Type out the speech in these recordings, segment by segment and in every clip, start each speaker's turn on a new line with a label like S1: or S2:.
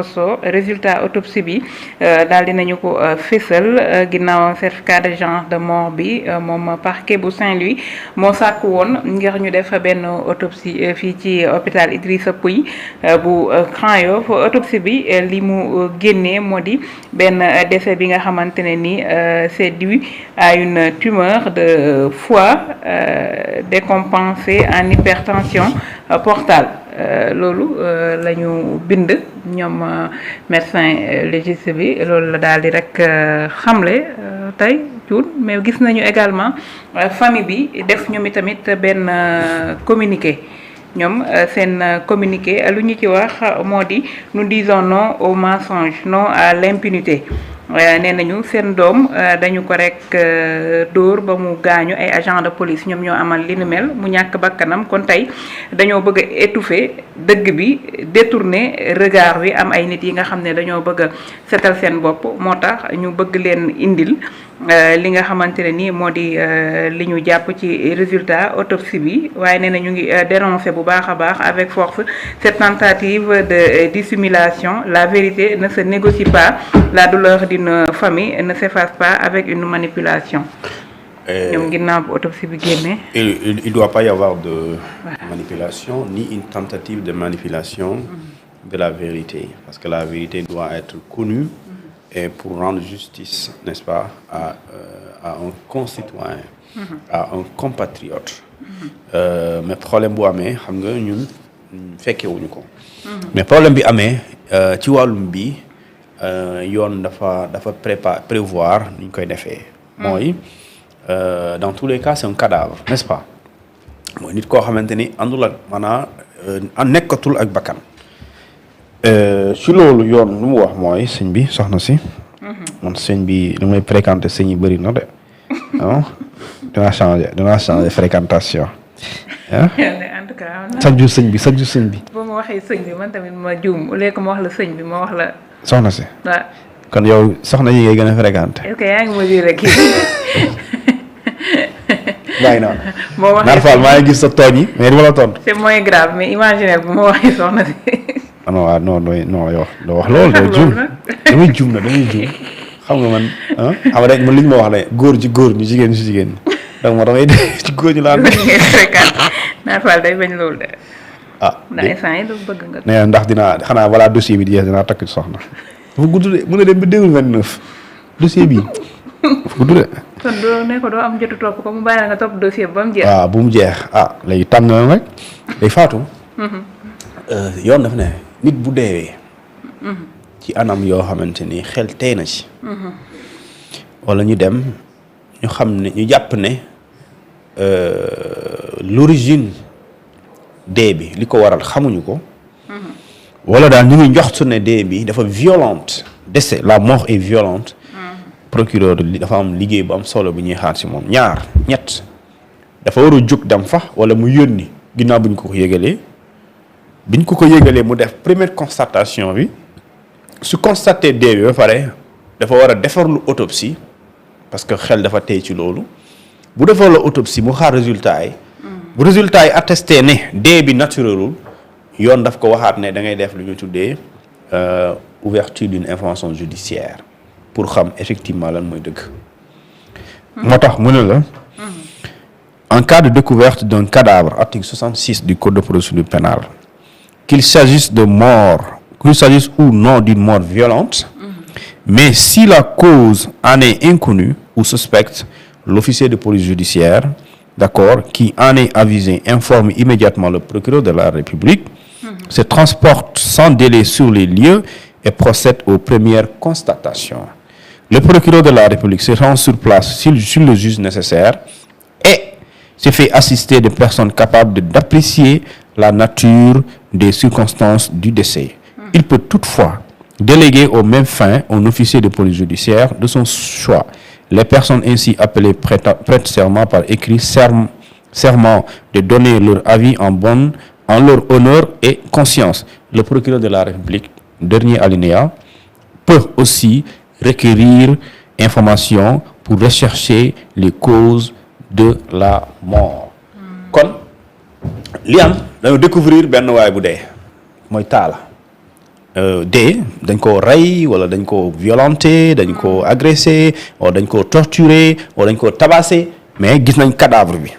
S1: so résultat autopsie bi daal dinañu ko fésal ginnaaw certificat de genre de mort bi moom parquet bu Saint-Louis moo sàkk woon ngir ñu def benn autopsie fii ci hôpital Idrissa Pouye bu Grand Yoff autopsie bi li mu génnee moo di benn décès bi nga xamante ne ni c'est dû à une tumeur de foie décompensée en hypertension portale loolu la ñu bind ñoom médecin légiste bi loolu la daal di rek xamle tey cuun mais gis nañu également famille bi def ñoom itamit benn communiqué ñoom seen communiqué lu ñu ci wax moo di nous disons non au mensonge non à l'impunité nee nañu seen doom dañu ko rek dóor ba mu gaañu ay agent de police ñoom ñoo amal li ni mel mu ñàkk bakkanam kon tey dañoo bëgg a étouffer dëgg bi détourner regard bi am ay nit yi nga xam ne dañoo bëgg a setal seen bopp moo tax ñu bëgg leen indil li nga xamante ne ni moo di li ñu jàpp ci résultat autopsie bi waaye nee na ñu ngi dénoncer bu baax a baax avec force cette tentative de dissimulation la vérité ne se négocie pas la douleur d'une famille ne s'efface pas avec une manipulation. ñoom ginnaaw bu autopsie bi génnee.
S2: Il doit pas y avoir de manipulation ni une tentative de manipulation de la vérité parce que la vérité doit être connue. Et pour rendre justice, n'est-ce pas, à un concitoyen, à un compatriote. Mais problème bu amee xam nga ñun fekkewuñu ko. mais problème bi amee ci wàllum bi yoon dafa prévoir ni ñu koy defee. mooy dans tous les cas c'est un cadavre, n'est-ce pas. mooy nit koo xamante ni àndul ak maanaam nekkatul ak bakkan. ci loolu yoon lu mu wax mooy sëñ bi soxna si. man sëñ bi li may fréquenter sëñ yi bëri na de ah dinaa changer fréquentation ah.
S1: en tout cas.
S2: chaque jour sëñ bi.
S1: boo ma waxee sëñ bi man tamit ma juum au lieu que ma wax la sëñ bi ma wax la.
S2: soxna si.
S1: waaw.
S2: kon yow soxna yi ngay gën a fréquenter.
S1: est-ce que yaa ngi mesurer kii.
S2: bàyyi naa.
S1: boo waxee
S2: Naar Fall maa ngi gis sa tooñ yi mais dama la tontu.
S1: c'est moins grave mais imaginaire bu ma waxee soxna si.
S2: non yow doo wax loolu doo juum damay juum xam nga man xam nga rek man li ñu ma wax ne góor ci góor ñu jigéen ci jigéen donc moo damay ci góor ñu laa
S1: Naar Fall day bañ loolu de. ndax
S2: nee
S1: instant yi du bëgg nga.
S2: na ndax dinaa xanaa balaa dossier bi di jeex dinaa takk ci soxna dafa gudd de mën na dem ba 2029 dossier bi dafa gudd de.
S1: kon doo ne ko doo am jotu topp ko mu bàyyi la nga topp dossier ba mu jeex.
S2: waaw bu mu jeex léegi tànn na rek day faatu. yoon dafa ne nit bu deewee. ci anam yoo xamante ni xel tey na ci. wala ñu dem ñu xam ne ñu jàpp ne l'origine dee bi li ko waral xamuñu ko. wala daal ñu ngi njoxtu ne dee bi dafa violente décès la mort est violente. procureur dafa am liggéey bu am solo bu ñuy xaar ci moom ñett dafa war a jóg dem fa wala mu yónni ginnaaw bu ñu ko yëgalee. biñ ko yëgalee mu def première constatation bi su constaté dee bi ba pare dafa war a defarlu autopsie parce que xel dafa tey ci loolu bu defar la autopsie mu xaar résultat yi. bu résultat yi attesté ne dee bi naturelul yoon daf ko waxaat ne da ngay def lu ñu tuddee ouverture d'une information judiciaire pour xam effectivement lan mooy dëgg. moo tax mu ne la. en cas de découverte d'un cadavre article 66 du code de procédure pénale. qu'il s'agisse de mort, qu'il s'agisse ou non d'une mort violente, mais si la cause en est inconnue ou suspecte, l'officier de police judiciaire, d'accord, qui en est avisé, informe immédiatement le procureur de la République, se transporte sans délai sur les lieux et procède aux premières constatations. Le procureur de la République se rend sur place s'il le juge nécessaire et se fait assister de personnes capables d'apprécier la nature des circonstances du décès. Il peut toutefois déléguer aux mêmes fins un officier de police judiciaire de son choix. Les personnes ainsi appelées prêtent serment par écrit serment de donner leur avis en leur honneur et conscience. Le procureur de la République, dernier alinéa, peut aussi requérir information pour rechercher les causes de la mort. li am dañoo découvrir benn waay bu dee mooy taala dee dañ ko rey wala dañ ko violenté dañ ko agressé wala dañ ko torturé wala dañ ko tabassé mais gis nañ cadavre bi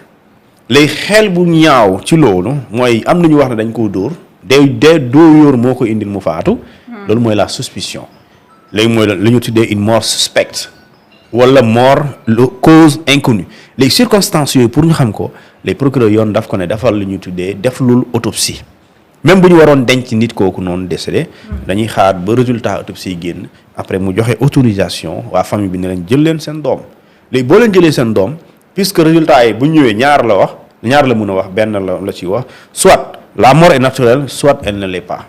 S2: léegi xel bu ñaaw ci loolu mooy am nañu wax ne dañ koo dóor dee dóor moo ko indil mu faatu loolu mooy la suspicion léegi mooy lu ñu tuddee une mort suspecte wala mort cause inconnue léegi circonstances yooyu pour ñu xam ko les procureurs yoon daf ko ne defal lu ñu tuddee def lul autopsie même bu ñu waroon denc nit kooku noonu décédé dañuy xaar ba résultat autopsie génn après mu joxe autorisation waa famille bi ne leen jël leen seen doom léegi boo leen jëlee seen doom puisque résultat yi bu ñëwee ñaar la mën a wax benn la ci wax soit la mort est naturelle soit elle ne l'est pas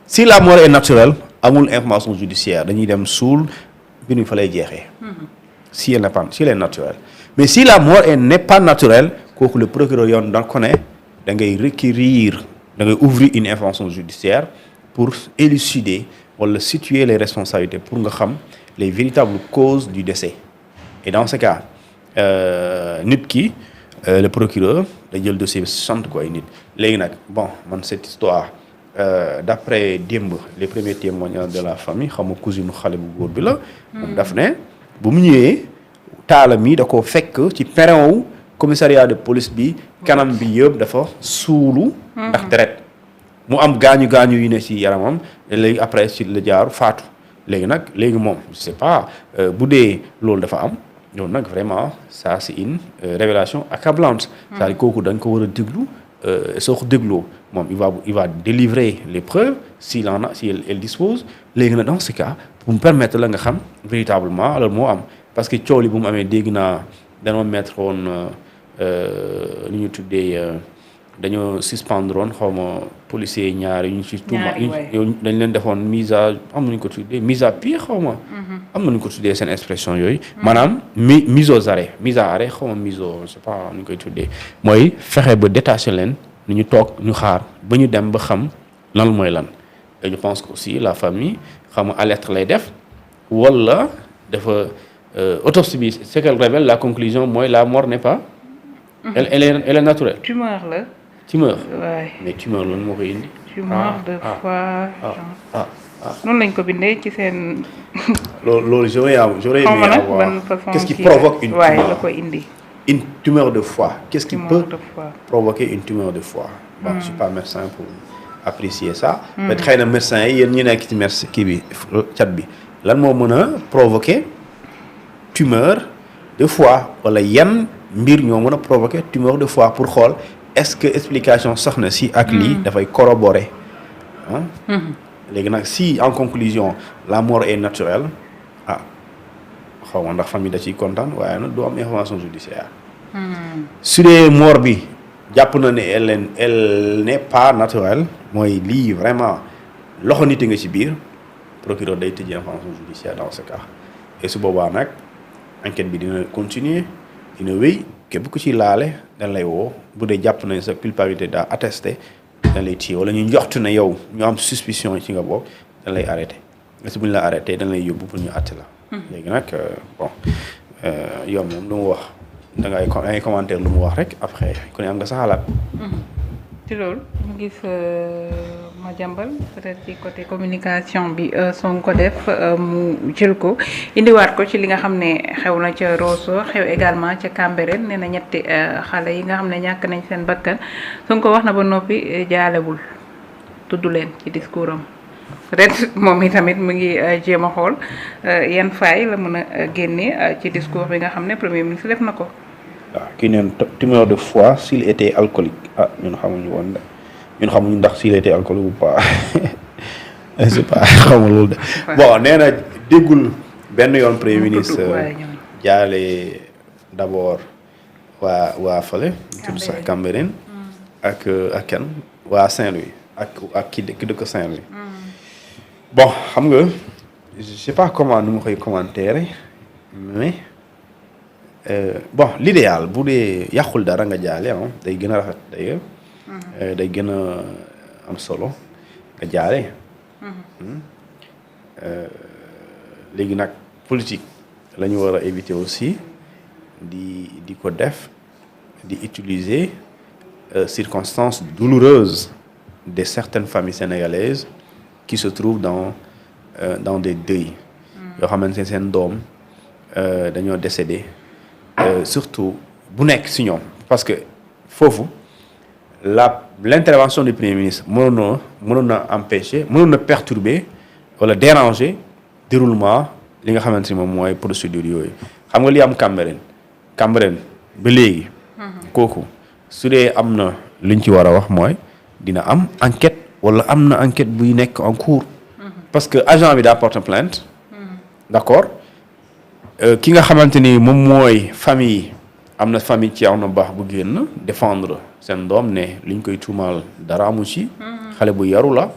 S2: si la mort est naturelle amul information judiciaire dañuy dem suul bi ñu fa lay jeexee si elle est naturelle mais si la mort n'est pas naturelle kooku le procureur yoon da ko ne da ngay requérir da ngay ouvrir une information judiciaire pour élucider wala situer les responsabilités pour nga xam les véritables causes du décès et dans ce cas nit ki le procureur da jël dossier bi sant ko ay nit léegi nag bon man cette histoire d'après démb les premiers témoignages de la famille xam nga cousine xale bu góor bi la moom daf ne bu mu ñëwee taala mi da ko fekk ci perron wu commissariat de police bi kanam bi yëpp dafa suulu ndax deret mu am gaañu yu ne ci yaramam léegi après ci la jaaru faatu léegi moom je sais pas bu dee loolu dafa am loolu nag vraiment ça c'est une révélation accablante c'est-à-dire kooku dañ ko war a déglu soo ko dégloo moom il va délivrer les preuves si elle dispose léegi nag dans ce cas pour me permettre la nga xam véritablement alors moo am parce que coow li bu mu amee dégg naa dañoo mettre woon li ñu tuddee dañoo suspendre woon xaw ma policiers ñaar yu ñu ci tuuma dañ leen defoon mise à pied xaw ma am nañu ko tuddee seen expression yooyu maanaam mise à arrêt xaw ma je sais pas nu ñu koy tuddee mooy fexe ba détacher leen nu ñu toog ñu xaar ba ñu dem ba xam lan mooy lan et je pense que aussi la famille xam nga alerte lay def wala dafa autopsie bi ce qu'elle révèle la conclusion mooy la mort n'est pas elle est naturelle.
S1: tumeur la.
S2: waay mais tumeur lan moo koy indi.
S1: tumeur de foie. noonu lañ ko bindee ci seen.
S2: loolu j'aurais aimé avoir qu'est-ce qui provoque une tumeur
S1: waaye la ko indi.
S2: une tumeur de foie qu'est-ce qui peut provoquer une tumeur de foie. bon je suis pas médecin pour apprécier ça. mais xëy na médecin yi yéen ñi nekk ci merci kii bi cat bi lan moo mën a provoquer tumeur de foie wala yan mbir ñoo mën a provoquer tumeur de foie pour xool est-ce que explication soxna si ak lii dafay corroborer léegi nag si en conclusion la mort est naturelle xaw ma ndax famille da ciy kontaan waaye nag doo am information judiciaire su dee mort bi jàpp na ne elle n'est pas naturelle mooy lii vraiment loxo nit nga ci biir procureur day tëj information judiciaire dans ce cas et su boobaa nag enquête bi dina continuer dina wéy képp ku ci laale dañ lay woo bu dee jàpp nañ sa culpabilité daa attesté dañ lay téye wala ñu njoxtu ne yow ñu am suspicion ci nga bokk dañ lay arrêté si bu ñu la arrêté dañ lay yóbbu pour ñu àtte la léegi nag bon yow moom lu mu wax da ngay commentaire lu mu wax rek après ku ne am nga sa xalaat
S1: ci loolu ñu gis Madiambal peut-être ci côté communication bi Sonko def mu jël ko indiwaat ko ci li nga xam ne xew na ca Rosso xew également ca Cambérène nee na ñetti xale yi nga xam ne ñàkk nañ seen bakkan Sonko wax na ba noppi jaalewul tudd leen ci discours am peut-être moom itamit mu ngi jéem a xool yan faay la mën a génne ci discours bi nga xam ne premier ministre def na ko.
S2: waaw kii neen tumeur de foie s'il était alcoolique ñun xamuñu woon ñun xamuñu ndax s'il était alcoolique ou pas c'est pas xamul loolu de bon nee na déggul benn yoon premier ministre jaale d'abord waa fële tudd sax Cambérène ak kenn waa Saint-Louis ak ki dëkk Saint-Louis bon xam nga je sais pas comment nu ma koy commenter mais bon l'idéal bu dee yàqul dara nga jaale day gën a rafet d'ailleurs day gën a am solo nga jaale léegi nag politique la ñu war a éviter aussi di ko def di utiliser circonstances douloureuses de certaines familles sénégalaises qui se trouvent dans des deuils yoo xamante ne seen doom dañoo décédé surtout bu nekk si ñoom parce que foofu l'intervention du premier ministre mënoon na empêcher mënoon na perturber wala déranger déroulement li nga xamante ni moom mooy procédure yooyu xam nga li am Cambérène ba léegi kooku su dee am na liñ ci war a wax mooy dina am enquête wala am na enquête buy nekk en cours parce que agent bi daa porte plainte d'accord ki nga xamante ni moom mooy famille am na famille Thierno Ba bu génn défendre seen doom ne liñ koy tuumaal dara amu ci xale bu yaru la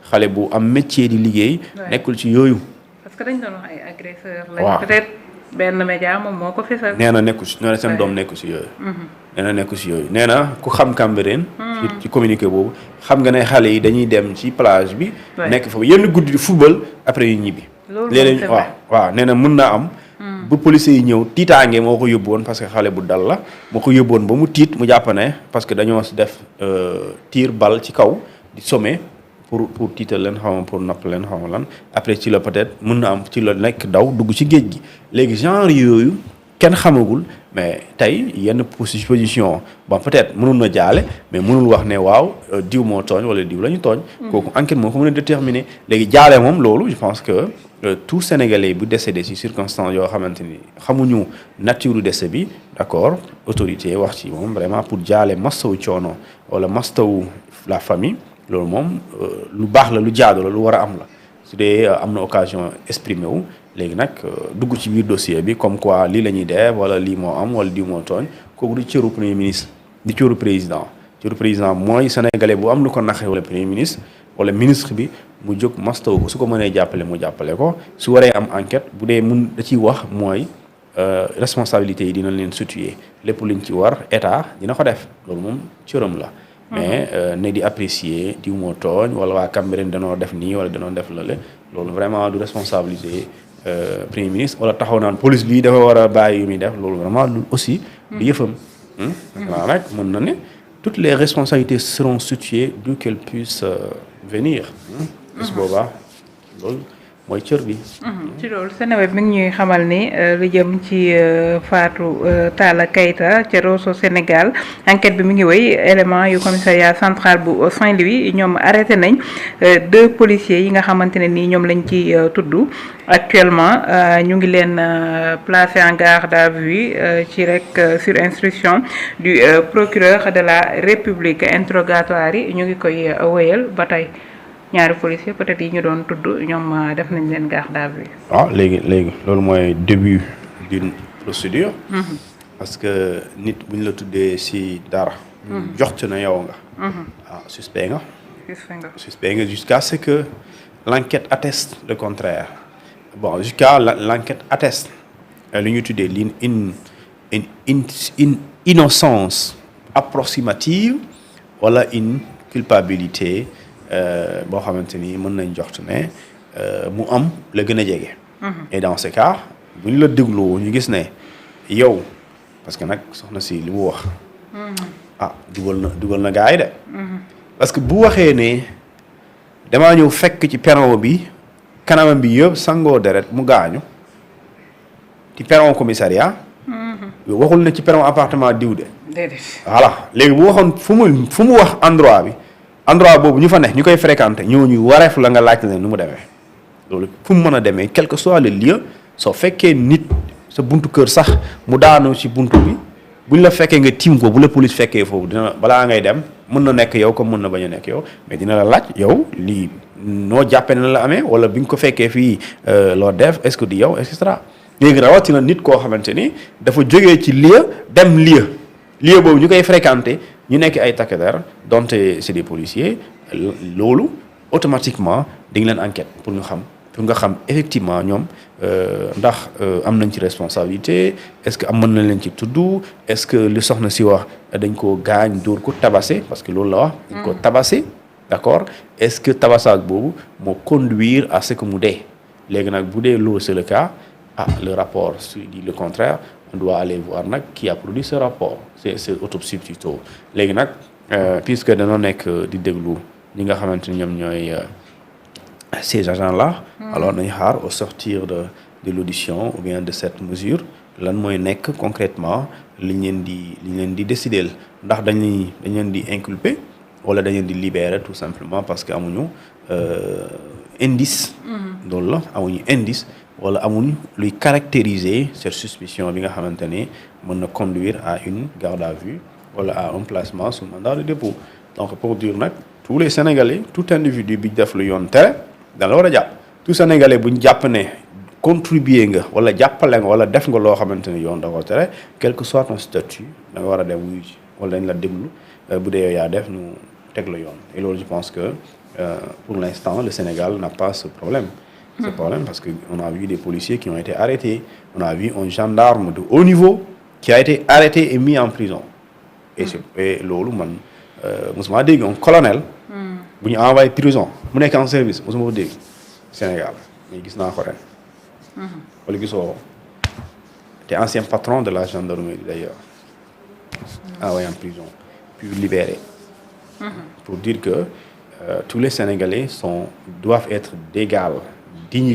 S2: xale bu am métier di liggéey nekkul ci yooyu
S1: parce que dañ doon wax ay agresseur lañ peut-être benn média moom moo ko fesal
S2: nee na nekku ci nee na seen doom nekku ci yooyu nee na nekku ci yooyu nee na ku xam Cambérène ci communiqué boobu xam nga ne xale yi dañuy dem ci plage bi nekk foofu yenn guddi di football après yu ñibbi léeg-léeg waaw nee na mën naa am bu policiers yi ñëw tiitaange moo ko yóbbu woon parce que xale bu dal la moo ko yóbbu woon ba mu tiit mu jàpp ne parce que dañoo def tir bal ci kaw di sommet pour tiital leen xaw ma pour napp leen xaw ma lan après ci la peut-être mën na am ci la nekk daw dugg ci géej gi léegi genre yooyu kenn xamagul mais tey yenn position bon peut-être mënul na jaale mais mënul wax ne waaw diw moo tooñ wala diw la ñu tooñ kooku enquête moo ko mën a déterminer léegi jaale moom loolu je pense que tout Sénégalais bu décédé ci circonstances yoo xamante ni xamuñu nature décès bi d'accord autorité wax ci moom vraiment pour jaale mastawu coono wala mastawu la famille loolu moom lu baax la lu jaadu la lu war a am la su dee am na occasion exprimer wu léegi nag dugg ci biir dossier bi comme quoi lii la ñuy def wala lii moo am wala diw moo tooñ kooku du cëru premier ministre di cëru président mooy sénégalais bu am lu ko naxee wala premier ministre wala ministre bi mu jóg mastaw ko su ko mënee jàppale mu jàppale ko su waree am enquête bu dee mun da ciy wax mooy responsabilité yi dina leen situer lépp luñ ci war état dina ko def loolu moom cëram la mais ne di apprécier diw moo tooñ wala waa Cambérène danoo def nii wala danoo def lale loolu vraiment du responsabilité premier ministre wala taxaw naan police lii dafa war a bàyyi yu muy def loolu vraiment lu aussi du yëfam maintenant nag mën na ne toutes les responsabilités seront situées d'où qu'elles puissent venir bis boobaa loolu mooy cër bi.
S1: ci loolu Seneweb mi ngi ñuy xamal ni lu jëm ci Fatou Talla Keita ca Rosso Sénégal enquête bi mi ngi wéy élément yu commissariat central bu Saint-Louis ñoom arrêté nañ 2 policiers yi nga xamante ne nii ñoom lañ ci tudd actuellement ñu ngi leen placé en garde à vue ci rek sur instruction du procureur de la République interrogatoire yi ñu ngi koy wéyal ba tey. ñaari policiers peut-être yi ñu doon tudd ñoom def nañ leen garde à vue.
S2: waaw léegi loolu mooy début d'une procédure. parce que nit bu ñu la tuddee ci dara. joxtu na yow nga. waaw suspect nga jusqu'à ce que l'enquête atteste le contraire bon jusqu'à l'enquête atteste lu ñu tuddee une innocence approximative wala une culpabilité. Boo xamante ni mën nañ joxtu ne mu am la gën a jege. et dans ce cas bu ñu la dégloo ñu gis ne yow parce que nag soxna si li mu wax. dugal na gars yi de. parce que bu waxee ne damaa ñëw fekk ci perron bi kanamam bi yëpp sangoo deret mu gaañu ci perron commissariat. waxul ne ci perron appartement diw de.
S1: déedéet.
S2: voilà léegi bu waxoon fu mu wax endroit bi. endroit boobu ñu fa ne ñu koy fréquenter ñooñu wareef la nga laaj leen nu mu demee loolu fu mu mën a demee quel que soit le lieu soo fekkee nit sa buntu kër sax mu daanu ci buntu bi buñ la fekkee nga tiim ko bu la police fekkee foofu dina balaa ngay dem mën na nekk yow comme mën na bañ a nekk yow mais dina la laaj yow lii noo jàppee na la amee wala bi nga ko fekkee fii loo def est-ce que di yow et cetera léegi rawatina nit koo xamante ni dafa jógee ci lieu dem lieu boobu ñu koy fréquenter. ñu nekk ay takk der donte c'est des policiers loolu automatiquement dañ leen enquête pour nga xam effectivement ñoom ndax am nañ ci responsabilité est-ce que am mën nañ leen ci tudd est-ce que li soxna si wax dañ ko gaañ dóor ko tabassé parce que loolu la wax dañ ko tabassé d'accord est-ce que tabassage boobu moo conduire à ce que mu dee léegi nag bu dee loolu c'est le cas le rapport dit le contraire on doit aller voir nag qui a produit ce rapport c'est autopsie plutôt léegi nag puisque dañoo nekk di déglu ñi nga xamante ni ñoom ñooy ces agents-là. Alors nañu xaar au sortir de l'audition ou bien de cette mesure lan mooy nekk concrètement liñ leen di décider ndax dañ leen di inculper wala dañ leen di libérer tout simplement parce que amuñu indice. loolu la amuñu indice wala amuñ luy caractériser cette suspicion bi nga xamante ne mën na conduire à une garde à vue wala à un placement sous mandat de dépôt. Donc pour dire nag tous les Sénégalais tout individu bi def lu yoon tere da la war a jàpp tout Sénégalais bu ñu jàpp ne contribuer nga wala jàppale nga wala def nga loo xamante ne yoon da ko tere quel que soit ton statut da nga war a dem wuyu ji wala dañ la déglu bu dee yow yaa def ñu teg la yoon. Et loolu je pense que pour l'instant le Sénégal n'a pas ce problème. Ce problème parce que on a vu des policiers qui ont été arrêtés, on a vu un gendarme de haut niveau qui a été arrêté et mis en prison. Et loolu man mosuma dégg un colonel. bu ñu envoyé prison mu nekk en service mosuma ko dégg Sénégal mais gis naa ko ren. wala gisoo te ancien patron de la gendarmerie d'ailleurs envoyé en prison puis libéré. Pour dire que tous les Sénégalais doivent être d'égale dignité.